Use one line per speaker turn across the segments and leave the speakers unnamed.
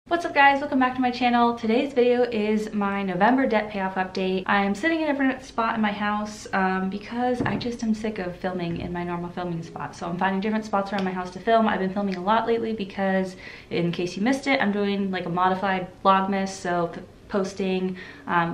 What's up guys, welcome back to my channel. Today's video is my November debt payoff update. I'm sitting in a different spot in my house because I just am sick of filming in my normal filming spot. So I'm finding different spots around my house to film. I've been filming a lot lately because, in case you missed it, I'm doing like a modified Vlogmas. So posting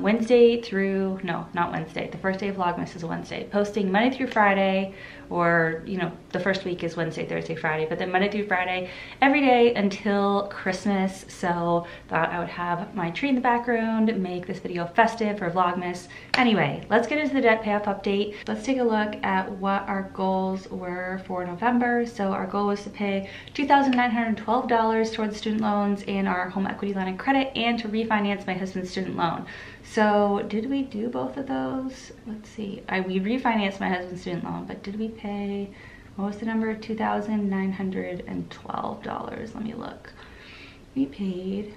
Wednesday through, no, not Wednesday. The first day of Vlogmas is a Wednesday. Posting Monday through Friday, or the first week is Wednesday, Thursday, Friday, but then Monday through Friday every day until Christmas. So thought I would have my tree in the background, make this video festive for Vlogmas. Anyway, let's get into the debt payoff update. Let's take a look at what our goals were for November. So our goal was to pay $2,912 towards student loans and our home equity line of credit, and to refinance my husband's student loan. So did we do both of those? Let's see. We refinanced my husband's student loan, but did we pay, what was the number? $2,912. Let me look. We paid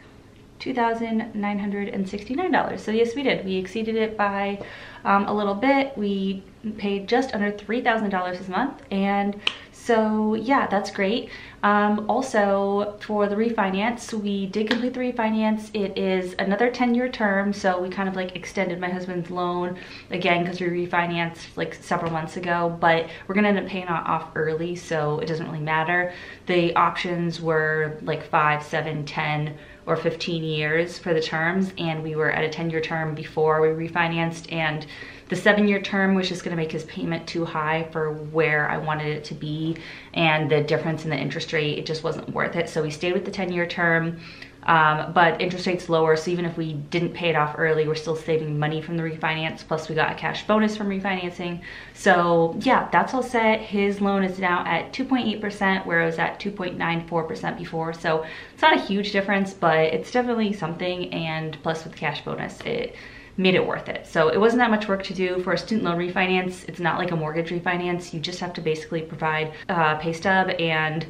$2,969. So yes, we did. We exceeded it by a little bit. We paid just under $3,000 this month, and so yeah, that's great. Also, for the refinance, we did complete the refinance. It is another 10-year term, so we kind of like extended my husband's loan again because we refinanced like several months ago, but we're gonna end up paying it off early, so it doesn't really matter. The options were like 5, 7, 10, or 15 years for the terms, and we were at a 10-year term before we refinanced, and the 7-year term was just gonna make his payment too high for where I wanted it to be, and the difference in the interest rate, it just wasn't worth it. So we stayed with the 10-year term, but interest rate's lower, so even if we didn't pay it off early, we're still saving money from the refinance, plus we got a cash bonus from refinancing. So yeah, that's all set. His loan is now at 2.8%, where it was at 2.94% before, so it's not a huge difference, but it's definitely something, and plus with the cash bonus, it made it worth it. So it wasn't that much work to do. For a student loan refinance, it's not like a mortgage refinance. You just have to basically provide a pay stub and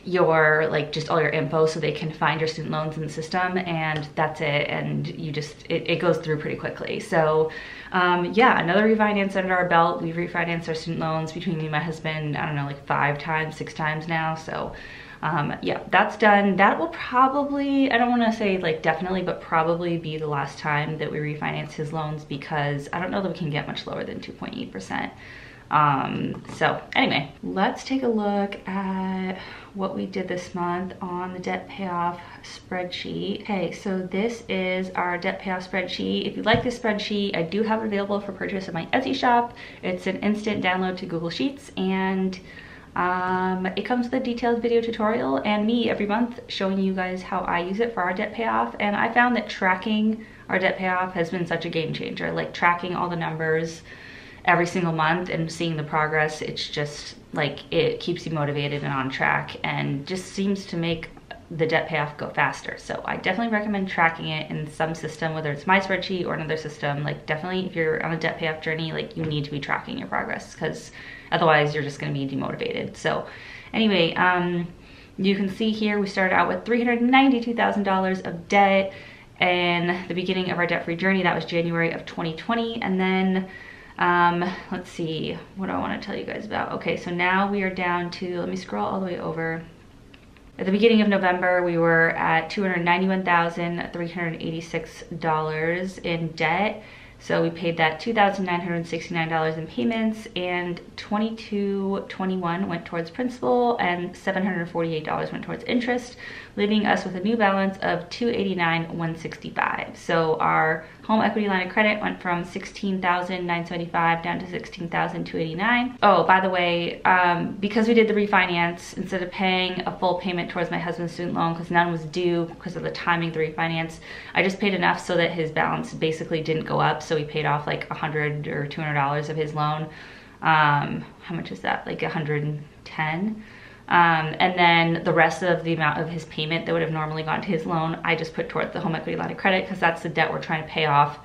your just all your info so they can find your student loans in the system, and that's it. And you just, it goes through pretty quickly. So yeah, another refinance under our belt. We've refinanced our student loans between me and my husband, I don't know, like 5 times, 6 times now. So yeah, that's done. That will probably, I don't want to say like definitely, but probably be the last time that we refinance his loans, because I don't know that we can get much lower than 2.8%. So anyway, let's take a look at what we did this month on the debt payoff spreadsheet. Okay, so this is our debt payoff spreadsheet. If you like this spreadsheet, I do have it available for purchase at my Etsy shop. It's an instant download to Google Sheets, and it comes with a detailed video tutorial and me every month showing you guys how I use it for our debt payoff. And I found that tracking our debt payoff has been such a game changer. Like tracking all the numbers every single month and seeing the progress, it's just like, it keeps you motivated and on track, and just seems to make the debt payoff go faster. So I definitely recommend tracking it in some system, whether it's my spreadsheet or another system. Like definitely, if you're on a debt payoff journey, like you need to be tracking your progress, because otherwise you're just going to be demotivated. So anyway, you can see here we started out with $392,000 of debt in the beginning of our debt-free journey. That was January of 2020. And then let's see, what do I want to tell you guys about? Okay, so now we are down to, let me scroll all the way over. At the beginning of November, we were at $291,386 in debt. So we paid that $2,969 in payments, and $22.21 went towards principal, and $748 went towards interest, leaving us with a new balance of $289,165. So our home equity line of credit went from $16,975 down to $16,289. Oh, by the way, because we did the refinance, instead of paying a full payment towards my husband's student loan, because none was due because of the timing of the refinance, I just paid enough so that his balance basically didn't go up. So we paid off like $100 or $200 of his loan. How much is that? Like $110. And then the rest of the amount of his payment that would have normally gone to his loan, I just put towards the home equity line of credit, because that's the debt we're trying to pay off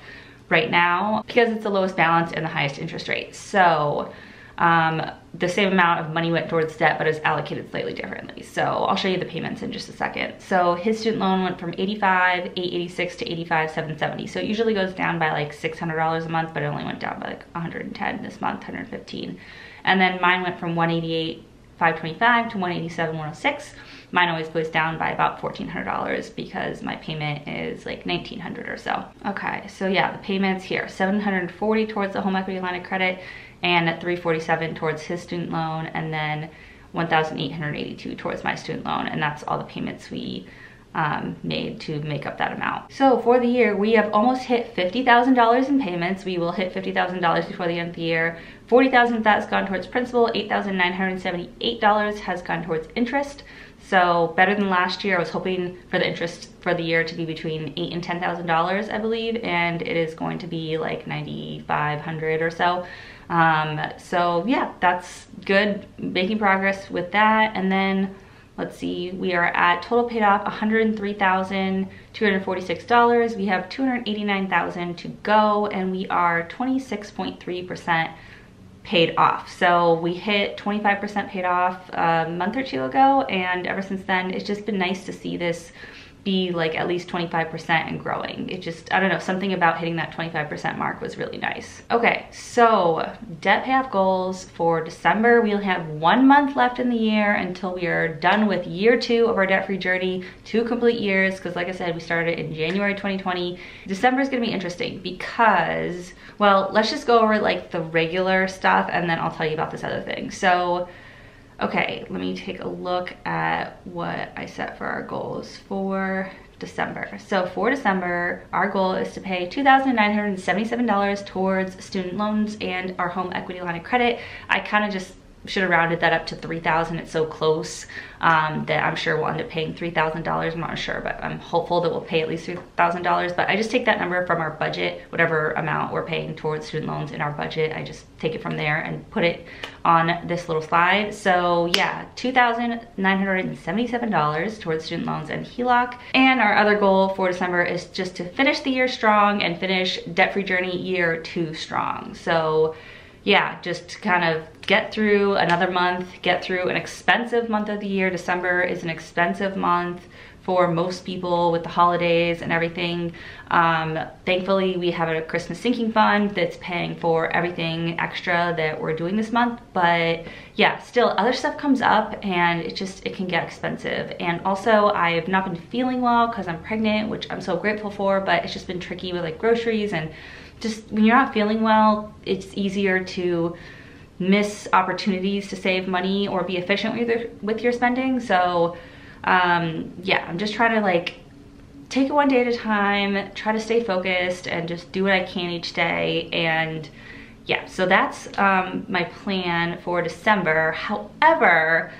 right now, because it's the lowest balance and the highest interest rate. So the same amount of money went towards debt, but it's allocated slightly differently. So I'll show you the payments in just a second. So his student loan went from $85,886 to $85,770. So it usually goes down by like $600 a month, but it only went down by like $110 this month, $115. And then mine went from $188,525 to $187,106. mine always goes down by about $1,400 because my payment is like $1,900 or so. Okay, so yeah, the payments here, $740 towards the home equity line of credit and $347 towards his student loan, and then $1,882 towards my student loan, and that's all the payments we made to make up that amount. So for the year, we have almost hit $50,000 in payments. We will hit $50,000 before the end of the year. $40,000 of that has gone towards principal. $8,978 has gone towards interest. So better than last year. I was hoping for the interest for the year to be between $8,000 and $10,000, I believe, and it is going to be like $9,500 or so. So yeah, that's good, making progress with that. And then let's see, we are at total paid off $103,246. We have $289,000 to go, and we are 26.3% paid off. So we hit 25% paid off a month or two ago, and ever since then, it's just been nice to see this be like at least 25% and growing. It just, I don't know, something about hitting that 25% mark was really nice. Okay, so debt payoff goals for December. We'll have 1 month left in the year until we are done with year 2 of our debt-free journey, 2 complete years, because like I said, we started in January 2020. December is gonna be interesting because, well, let's just go over like the regular stuff and then I'll tell you about this other thing. So, okay, let me take a look at what I set for our goals for December. So for December, our goal is to pay $2,977 towards student loans and our home equity line of credit. I kind of just should have rounded that up to $3,000. It's so close that I'm sure we'll end up paying $3,000. I'm not sure, but I'm hopeful that we'll pay at least $3,000. But I just take that number from our budget, whatever amount we're paying towards student loans in our budget. I just take it from there and put it on this little slide. So yeah, $2,977 towards student loans and HELOC. And our other goal for December is just to finish the year strong and finish debt-free journey year 2 strong. So yeah, just kind of get through another month, get through an expensive month of the year. December is an expensive month for most people with the holidays and everything. Thankfully, we have a Christmas sinking fund that's paying for everything extra that we're doing this month. But yeah, still other stuff comes up and it can get expensive. And also I've not been feeling well because I'm pregnant, which I'm so grateful for, but it's just been tricky with like groceries, and just when you're not feeling well, it's easier to miss opportunities to save money or be efficient with your spending. So yeah, I'm just trying to like take it one day at a time, try to stay focused and just do what I can each day. And yeah, so that's my plan for December. However,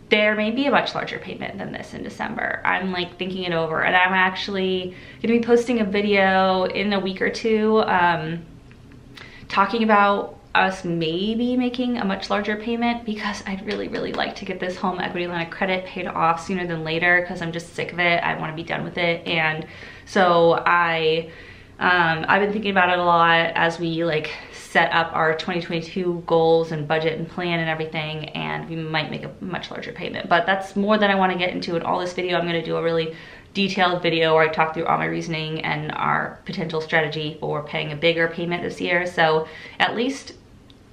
there may be a much larger payment than this in December. I'm like thinking it over, and I'm actually gonna be posting a video in a week or two talking about us maybe making a much larger payment, because I'd really like to get this home equity line of credit paid off sooner than later, because I'm just sick of it. I want to be done with it. And so I've been thinking about it a lot as we like set up our 2022 goals and budget and plan and everything, and we might make a much larger payment. But that's more than I want to get into in all this video. I'm going to do a really detailed video where I talk through all my reasoning and our potential strategy for paying a bigger payment this year. So at least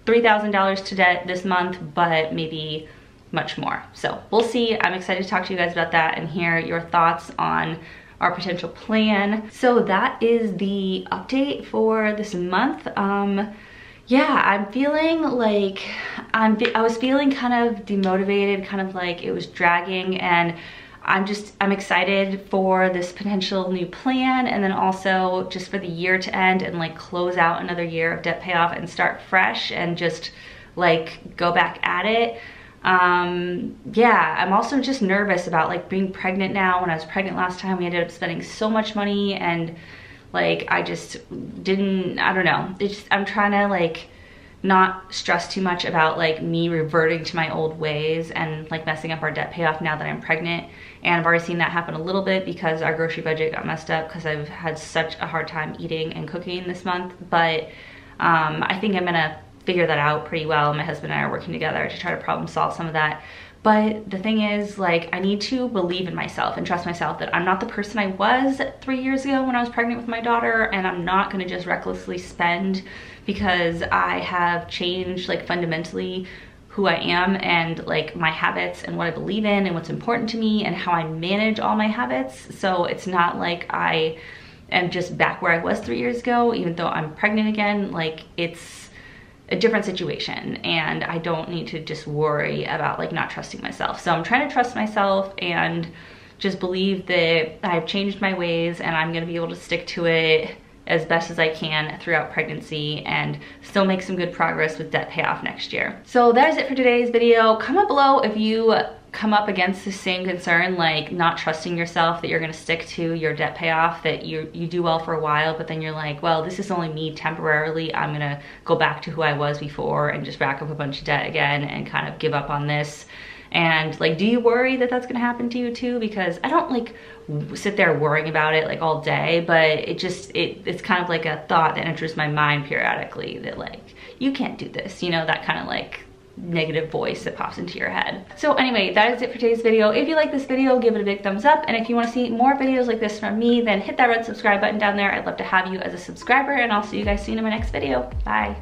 $3,000 to debt this month, but maybe much more. So we'll see. I'm excited to talk to you guys about that and hear your thoughts on our potential plan. So that is the update for this month. Yeah, I'm feeling like I was feeling kind of demotivated, kind of like it was dragging, and I'm excited for this potential new plan, and then also just for the year to end and like close out another year of debt payoff and start fresh and just like go back at it. Yeah, I'm also just nervous about like being pregnant now. When I was pregnant last time, we ended up spending so much money, and like I just didn't, I don't know. I'm trying to like not stress too much about like me reverting to my old ways and like messing up our debt payoff now that I'm pregnant. And I've already seen that happen a little bit because our grocery budget got messed up because I've had such a hard time eating and cooking this month. But I think I'm gonna figure that out pretty well. My husband and I are working together to try to problem solve some of that. But the thing is, like, I need to believe in myself and trust myself that I'm not the person I was 3 years ago when I was pregnant with my daughter, and I'm not gonna just recklessly spend because I have changed like fundamentally who I am and like my habits and what I believe in and what's important to me and how I manage all my habits. So it's not like I am just back where I was 3 years ago, even though I'm pregnant again. Like, it's a different situation and I don't need to just worry about like not trusting myself. So I'm trying to trust myself and just believe that I've changed my ways and I'm gonna be able to stick to it as best as I can throughout pregnancy and still make some good progress with debt payoff next year. So that is it for today's video. Comment below if you come up against the same concern, like not trusting yourself that you're gonna stick to your debt payoff, that you do well for a while, but then you're like, well, this is only me temporarily. I'm gonna go back to who I was before and just rack up a bunch of debt again and kind of give up on this. And like, do you worry that that's gonna happen to you too? Because I don't like sit there worrying about it like all day, but it's kind of like a thought that enters my mind periodically that like, you can't do this, you know, that kind of like negative voice that pops into your head. So anyway, that is it for today's video. If you like this video, give it a big thumbs up. And if you want to see more videos like this from me, then hit that red subscribe button down there. I'd love to have you as a subscriber, and I'll see you guys soon in my next video. Bye.